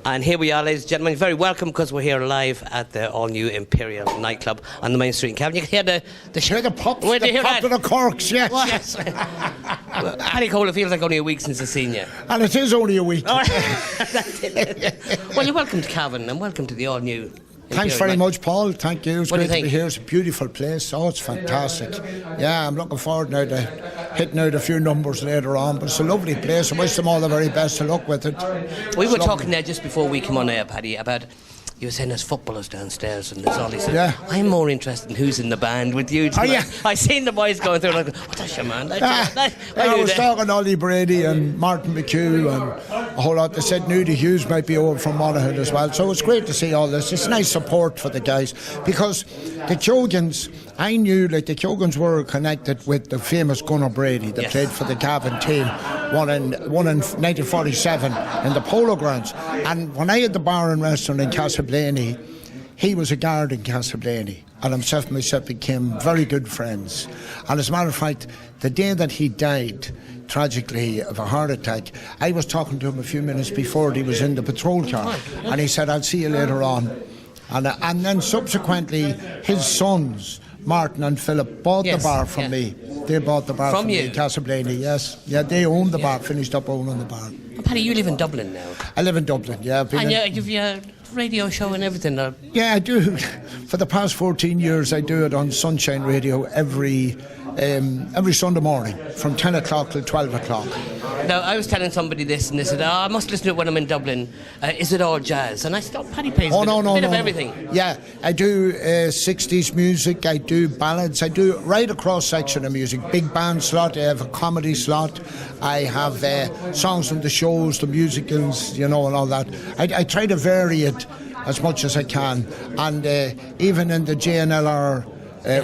And here we are, ladies and gentlemen. Very welcome, because we're here live at the all-new Imperial nightclub on the main street in Cavan. You can hear the pops, the pop of the corks, yes. Yes. Well, Paddy Cole, it feels like only a week since I've seen you. And it is only a week. Well, you're welcome to Cavan and welcome to the all-new Thanks very much, Paul. Thank you. It's What do great you to be here. It's a beautiful place. Oh, it's fantastic. Yeah, I'm looking forward now to hitting out a few numbers later on. But it's a lovely place. I wish them all the very best of luck with it. We were talking there just before we came on air, Paddy, about... You were saying there's footballers downstairs and there's all these... Yeah. I'm more interested in who's in the band with you tonight. Oh, yeah. I seen the boys going through like, oh, that's your man. I was talking Ollie Brady and Martin McHugh and a whole lot. They said Nudie Hughes might be over from Monaghan as well. So it's great to see all this. It's nice support for the guys, because the Kogans, I knew like the Kogans were connected with the famous Gunnar Brady that played for the Cavan team, won in 1947 in the Polo Grounds. And when I had the bar and restaurant in Casablanca, he was a guard in Casablanca, and himself and myself became very good friends. And as a matter of fact, the day that he died tragically of a heart attack, I was talking to him a few minutes before he was in the patrol car, and he said, I'll see you later on. And then subsequently his sons Martin and Philip bought the bar from me. They bought the bar from me in Casablanca, yes. Yeah, they owned the bar, finished up owning the bar. Well, Paddy, you live in Dublin now. I live in Dublin, yeah. And you've your radio show and everything. Yeah, I do. For the past 14 years, I do it on Sunshine Radio every Sunday morning from 10 o'clock till 12 o'clock. Now, I was telling somebody this, and they said, I must listen to it when I'm in Dublin. Is it all jazz? And I said, Paddy plays a bit of everything. Yeah, I do 60s music, I do ballads, I do right across section of music. Big band slot, I have a comedy slot, I have songs from the shows, the musicals, and all that. I try to vary it as much as I can. And even in the JNLR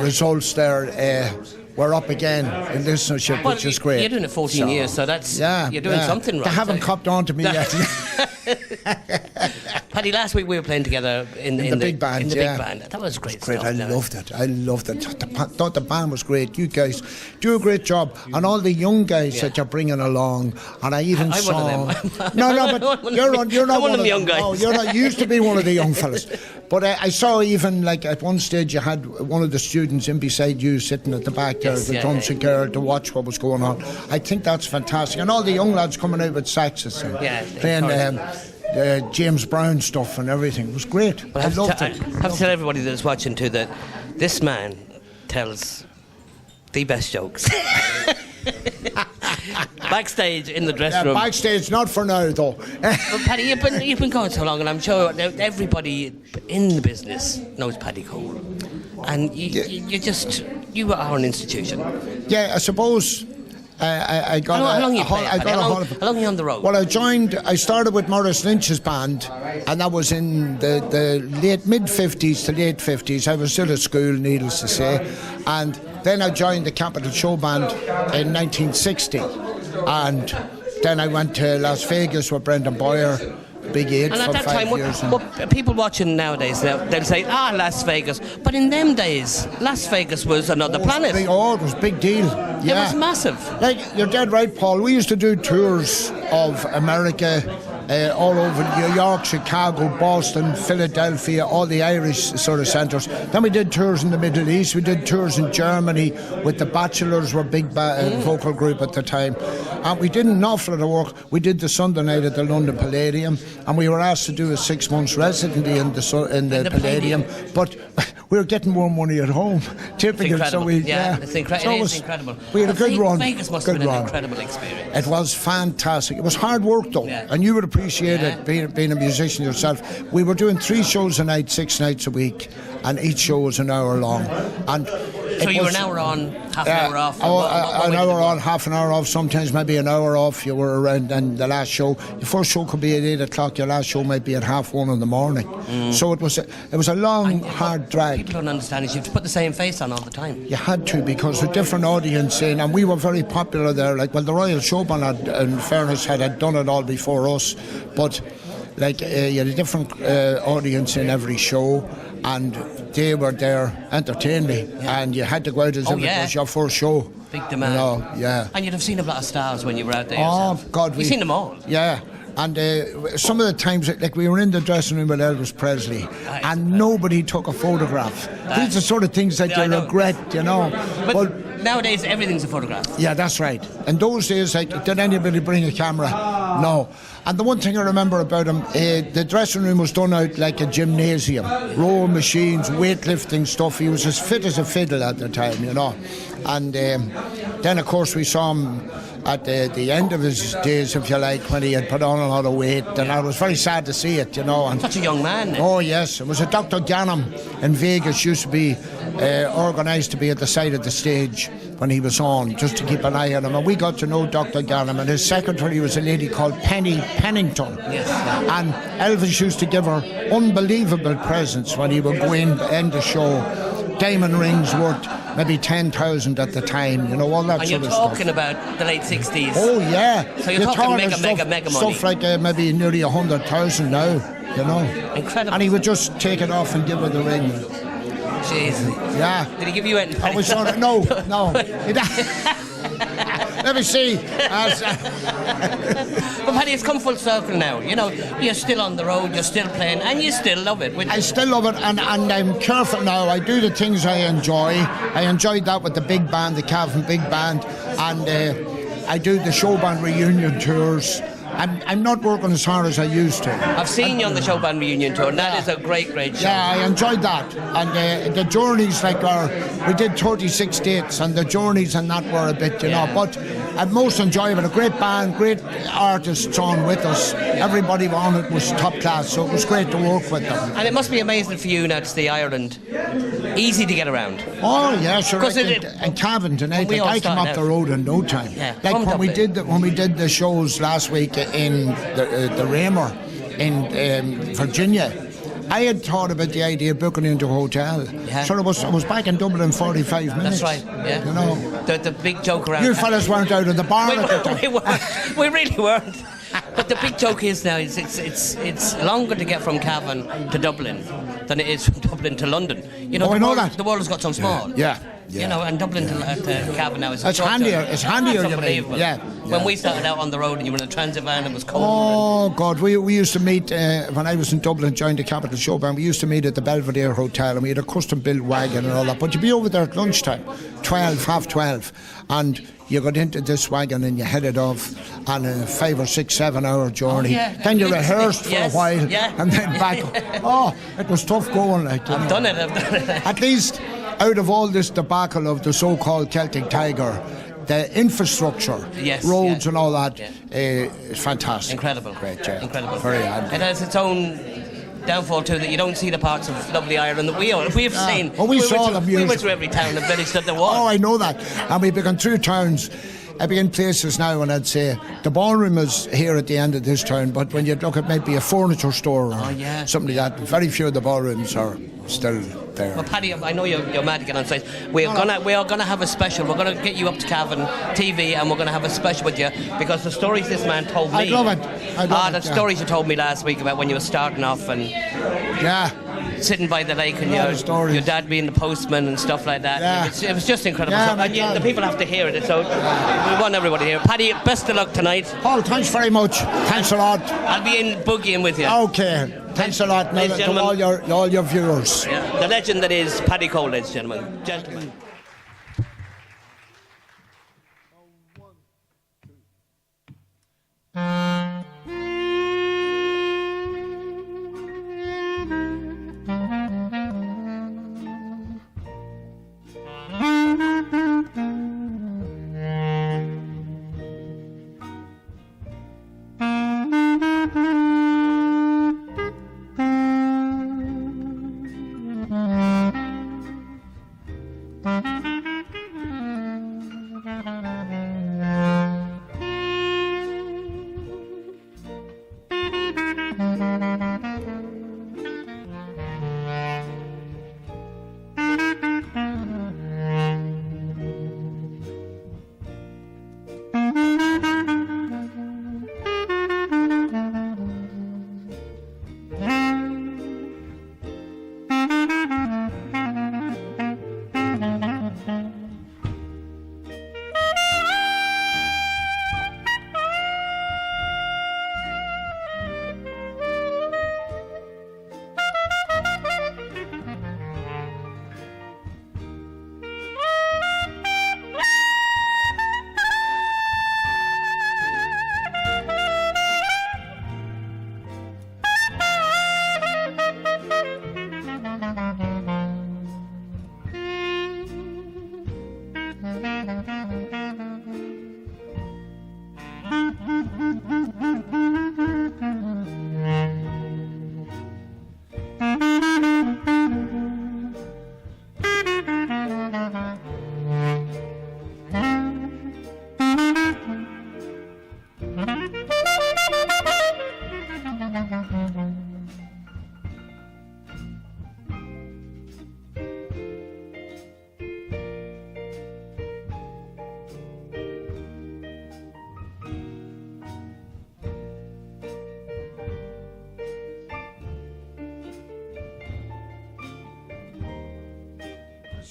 results there, we're up again in listenership, which is great. You're doing it 14 years, so that's you're doing something right. They haven't copped on to me yet. Paddy, last week we were playing together in the big band. Big band. That was great. Great, I loved it. Thought the band was great. You guys do a great job, and all the young guys that you're bringing along. And I even saw. But you're not one of the young guys. No, you're not. You used to be one of the young fellas. But I saw even like at one stage you had one of the students in beside you sitting at the back there, the drums girl, to watch what was going on. I think that's fantastic, and all the young lads coming out with saxes and playing James Brown stuff and everything. It was great. I loved it. I have to tell everybody that's watching too that this man tells the best jokes. Backstage in the dressing room. Backstage, not for now though. But Paddy, you've been going so long, and I'm sure everybody in the business knows Paddy Cole, and you are an institution. Yeah, I suppose. I got how long are you on the road? Well, I started with Maurice Lynch's band, and that was in the late mid-50s to late 50s. I was still at school, needless to say, and then I joined the Capitol Show Band in 1960, and then I went to Las Vegas with Brendan Boyer, Big 8 for 5 years. What people watching nowadays, they'll say, Las Vegas. But in them days, Las Vegas was another planet. It was a big deal. Yeah. It was massive. Like, you're dead right, Paul. We used to do tours of America, all over New York, Chicago, Boston, Philadelphia, all the Irish sort of centres. Then we did tours in the Middle East. We did tours in Germany with the Bachelors, were a big vocal group at the time. And we did an awful lot of work. We did the Sunday night at the London Palladium, and we were asked to do a 6 months residency in the Palladium. But we were getting more money at home. Typical. So it's incredible. We had a good run. Vegas must have been an incredible experience. It was fantastic. It was hard work though, and you would appreciate it being a musician yourself. We were doing 3 shows a night, 6 nights a week, and each show was an hour long. And so you were an hour on, half an hour off? An hour on, half an hour off, sometimes maybe an hour off. You were around, and the last show, your first show could be at 8 o'clock, your last show might be at 1:30 in the morning. So it was a long, hard drag. People don't understand is you have to put the same face on all the time. You had to, because a different audience in, and we were very popular there. Like, well, the Royal Showman had, in fairness, had done it all before us, but like you had a different audience in every show, and they were there entertaining, and you had to go out as if it was your first show. Big demand. And you'd have seen a lot of stars when you were out there yourself. Oh God, you've seen them all. Yeah. And some of the times, like we were in the dressing room with Elvis Presley, and nobody took a photograph. These are the sort of things that you regret, you know. But nowadays, everything's a photograph. Yeah, that's right. In those days, like, did anybody bring a camera? No. And the one thing I remember about him, the dressing room was done out like a gymnasium. Rowing machines, weightlifting stuff. He was as fit as a fiddle at the time, you know. And then, of course, we saw him at the end of his days, if you like, when he had put on a lot of weight. And I was very sad to see it, you know. And such a young man. Oh, yes. It was a Dr. Gannon in Vegas used to be organised to be at the side of the stage when he was on, just to keep an eye on him. And we got to know Dr. Gannon, and his secretary was a lady called Penny Pennington. Yes. And Elvis used to give her unbelievable presents when he would go in to end the show. Diamond rings worth maybe 10,000 at the time, you know, all that sort of stuff. And you're talking about the late 60s. Oh, yeah. So you're talking mega money. Stuff like maybe nearly 100,000 now, you know. Incredible. And he would just take it off and give her the ring. Jeez. Yeah. Did he give you anything? I was sort of, no. Let me see. But Paddy, it's come full circle now. You know, you're still on the road, you're still playing, and you still love it. I still love it, and I'm careful now. I do the things I enjoy. I enjoyed that with the big band, the Cavan Big Band, and I do the show band reunion tours. I'm not working as hard as I used to. I've seen you on the show band reunion tour, and that is a great show. Yeah, I enjoyed that. And the journeys, like we did 36 dates, and the journeys and that were a bit, you know. But most enjoyable, a great band, great artists on with us. Everybody on it was top class, so it was great to work with them. And it must be amazing for you now to see Ireland easy to get around. Oh yeah, sure. And Cavan tonight, like, I came up the road in no time. Yeah, like when we did the shows last week in the Raymer in Virginia, I had thought about the idea of booking into a hotel. Yeah. So I was back in Dublin in 45 minutes. That's right, yeah. You know. The big joke around... You fellas weren't out of the bar at the time. We weren't. We really weren't. But the big joke is now, it's longer to get from Cavan to Dublin than it is from Dublin to London. You know, I know that. The world has got so small. Yeah. You know, and Dublin to Cavan now is... It's handier. It's handier, you mean. Yeah. When we started out on the road and you were in a transit van and it was cold. Oh, God. We used to meet, when I was in Dublin, joined the Capital Show Band, we used to meet at the Belvedere Hotel, and we had a custom-built wagon and all that. But you'd be over there at lunchtime, 12, and you got into this wagon and you headed off on a 5 or 6, 7 hour journey. Oh, yeah. Then you rehearsed for a while and then back. Oh, it was tough going. Like, I've done it. At least out of all this debacle of the so-called Celtic Tiger, the infrastructure, roads and all that, is fantastic. Incredible. Great, yeah. Incredible. Very handy. It has its own downfall too, that you don't see the parts of lovely Ireland that we've seen. Oh, we saw them. We went through every town and village that there was. Oh, I know that. And we've been through towns. I've been in places now, and I'd say the ballroom is here at the end of this town, but when you look at maybe a furniture store or something like that, very few of the ballrooms are still there. Well, Paddy, I know you're mad to get on stage. We are gonna have a special. We're gonna get you up to Cavan TV, and we're gonna have a special with you, because the stories this man told me. I love it. The stories you told me last week about when you were starting off and sitting by the lake and your dad being the postman and stuff like that. Yeah. It was just incredible. And the people have to hear it, so we want everybody to hear it. Paddy, best of luck tonight. Paul, thanks very much. Thanks a lot. I'll be in boogieing with you. Okay. Thanks a lot to all your viewers. Yeah. The legend that is Paddy Cole, ladies and gentlemen.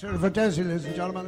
hear it for Desi, ladies and gentlemen.